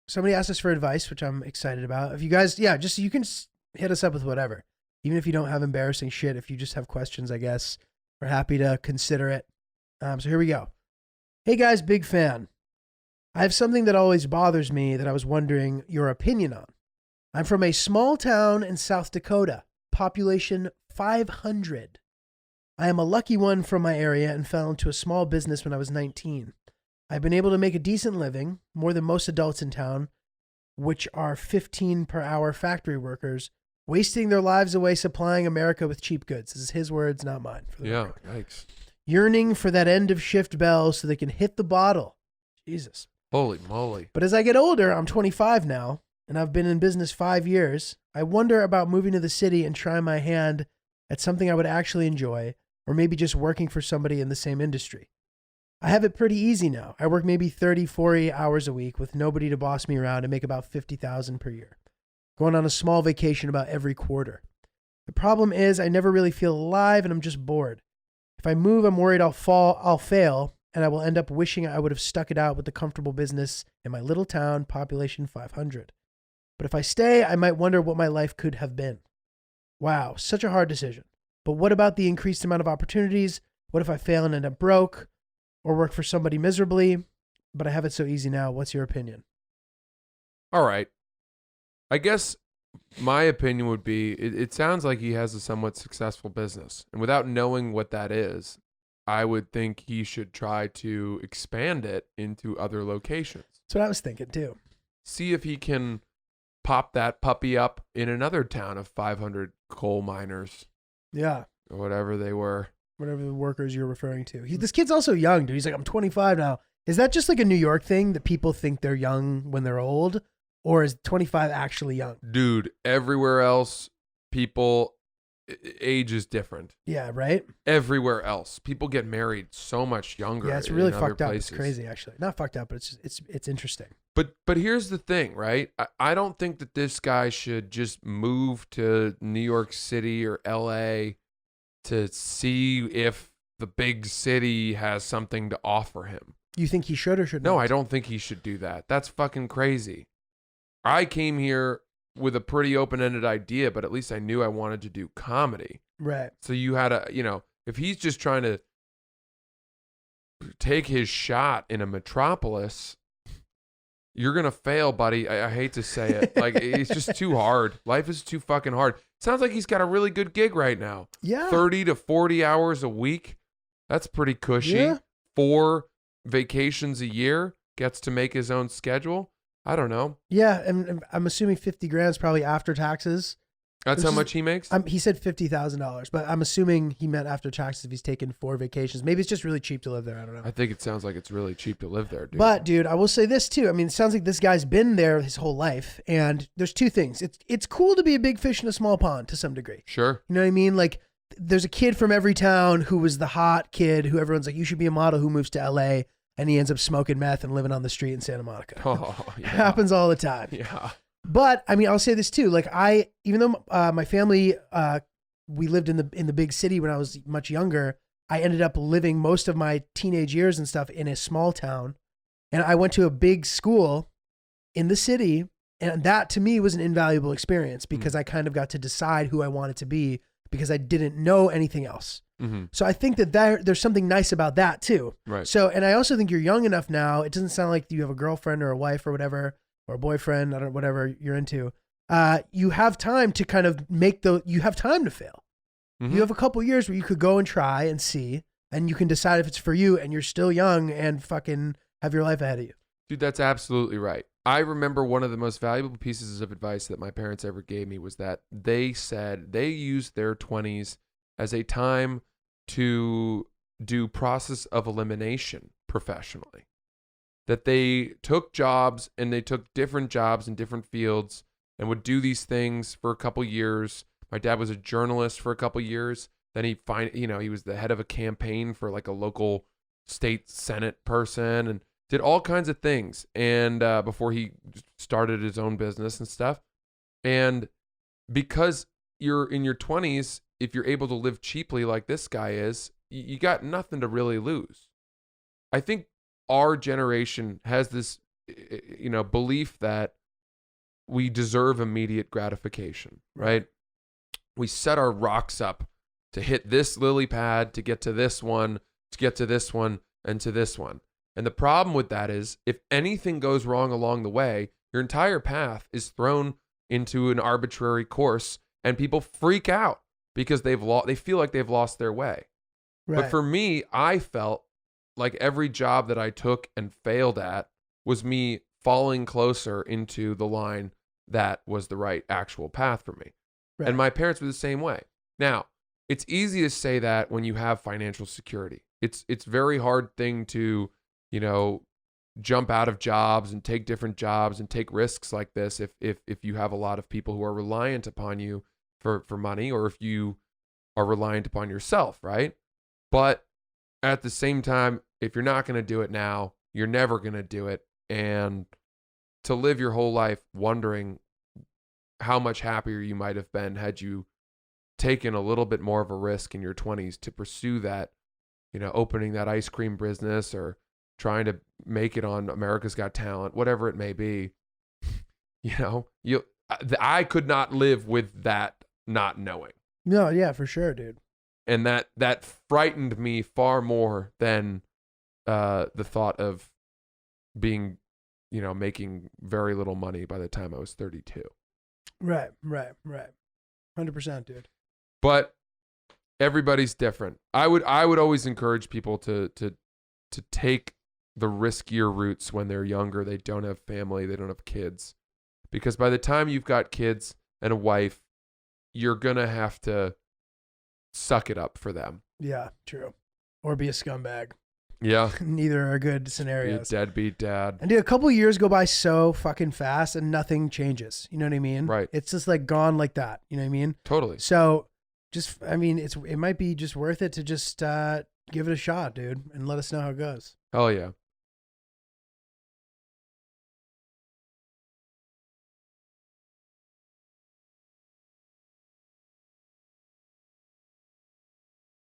somebody asked us for advice, which I'm excited about. If you guys, just you can hit us up with whatever. Even if you don't have embarrassing shit, if you just have questions, I guess we're happy to consider it. So here we go. Hey guys, big fan. I have something that always bothers me that I was wondering your opinion on. I'm from a small town in South Dakota, population 500. I am a lucky one from my area and fell into a small business when I was 19. I've been able to make a decent living, more than most adults in town, which are 15 per hour factory workers, wasting their lives away supplying America with cheap goods. This is his words, not mine. For the record. Yikes. Yearning for that end of shift bell so they can hit the bottle. Jesus. Holy moly. But as I get older, I'm 25 now, and I've been in business 5 years. I wonder about moving to the city and trying my hand at something I would actually enjoy, or maybe just working for somebody in the same industry. I have it pretty easy now. I work maybe 30, 40 hours a week with nobody to boss me around and make about $50,000 per year. Going on a small vacation about every quarter. The problem is I never really feel alive and I'm just bored. If I move, I'm worried I'll fail, and I will end up wishing I would have stuck it out with the comfortable business in my little town, population 500. But if I stay, I might wonder what my life could have been. Wow, such a hard decision. But what about the increased amount of opportunities? What if I fail and end up broke or work for somebody miserably? But I have it so easy now. What's your opinion? All right. I guess my opinion would be it sounds like he has a somewhat successful business. And without knowing what that is, I would think he should try to expand it into other locations. That's what I was thinking too. See if he can pop that puppy up in another town of 500 coal miners. Yeah. Or whatever they were. Whatever the workers you're referring to. This kid's also young, dude. He's like, I'm 25 now. Is that just like a New York thing that people think they're young when they're old? Or is 25 actually young? Dude, everywhere else, age is different. Yeah, right? Everywhere else. People get married so much younger. Yeah, it's really in other fucked up. places. It's crazy, actually. Not fucked up, but it's interesting. But here's the thing, right? I don't think that this guy should just move to New York City or LA to see if the big city has something to offer him. You think he should or should not? No, I don't think he should do that. That's fucking crazy. I came here with a pretty open-ended idea, but at least I knew I wanted to do comedy. Right. So you had if he's just trying to take his shot in a metropolis, you're going to fail, buddy. I hate to say it. Like, it's just too hard. Life is too fucking hard. Sounds like he's got a really good gig right now. Yeah. 30 to 40 hours a week. That's pretty cushy. Yeah. 4 vacations a year. Gets to make his own schedule. I don't know. Yeah, and I'm assuming 50 grand is probably after taxes. That's how much he makes? He said $50,000, but I'm assuming he meant after taxes if he's taken 4 vacations. Maybe it's just really cheap to live there. I don't know. I think it sounds like it's really cheap to live there, dude. But, dude, I will say this, too. I mean, it sounds like this guy's been there his whole life, and there's 2 things. It's cool to be a big fish in a small pond to some degree. Sure. You know what I mean? Like, there's a kid from every town who was the hot kid who everyone's like, you should be a model, who moves to L.A., and he ends up smoking meth and living on the street in Santa Monica. Oh, yeah. It happens all the time. Yeah. But I mean, I'll say this too. Like even though my family, we lived in the big city when I was much younger, I ended up living most of my teenage years and stuff in a small town. And I went to a big school in the city. And that to me was an invaluable experience because I kind of got to decide who I wanted to be because I didn't know anything else. Mm-hmm. So I think that there's something nice about that too. Right. So, and I also think you're young enough now. It doesn't sound like you have a girlfriend or a wife or whatever, or a boyfriend, I don't know, whatever you're into. You have time to kind of you have time to fail. Mm-hmm. You have a couple years where you could go and try and see, and you can decide if it's for you, and you're still young and fucking have your life ahead of you. Dude, that's absolutely right. I remember one of the most valuable pieces of advice that my parents ever gave me was that they said they used their 20s as a time to do process of elimination professionally. That they took jobs and they took different jobs in different fields and would do these things for a couple years. My dad was a journalist for a couple years. Then he was the head of a campaign for like a local state Senate person and did all kinds of things. And before he started his own business and stuff. And because you're in your 20s, if you're able to live cheaply like this guy is, you got nothing to really lose. I think our generation has this belief that we deserve immediate gratification, right? We set our rocks up to hit this lily pad, to get to this one, to get to this one, and to this one. And the problem with that is if anything goes wrong along the way, your entire path is thrown into an arbitrary course and people freak out because they feel like they've lost their way. Right. But for me, I felt like every job that I took and failed at was me falling closer into the line that was the right actual path for me. Right. And my parents were the same way. Now, it's easy to say that when you have financial security. It's very hard thing to, jump out of jobs and take different jobs and take risks like this if you have a lot of people who are reliant upon you for money, or if you are reliant upon yourself, right? But at the same time, if you're not going to do it now, you're never going to do it. And to live your whole life wondering how much happier you might have been had you taken a little bit more of a risk in your 20s to pursue that, opening that ice cream business or trying to make it on America's Got Talent, whatever it may be, I could not live with that not knowing. No, yeah, for sure, dude. And that frightened me far more than the thought of being, making very little money by the time I was 32. Right. 100%, dude. But everybody's different. I would always encourage people to take the riskier routes when they're younger. They don't have family, they don't have kids. Because by the time you've got kids and a wife, you're going to have to suck it up for them. Yeah, true. Or be a scumbag. Yeah. Neither are good scenarios. Be a deadbeat dad. And dude, a couple of years go by so fucking fast and nothing changes. You know what I mean? Right. It's just like gone like that. You know what I mean? Totally. So it might be just worth it to just give it a shot, dude, and let us know how it goes. Hell yeah.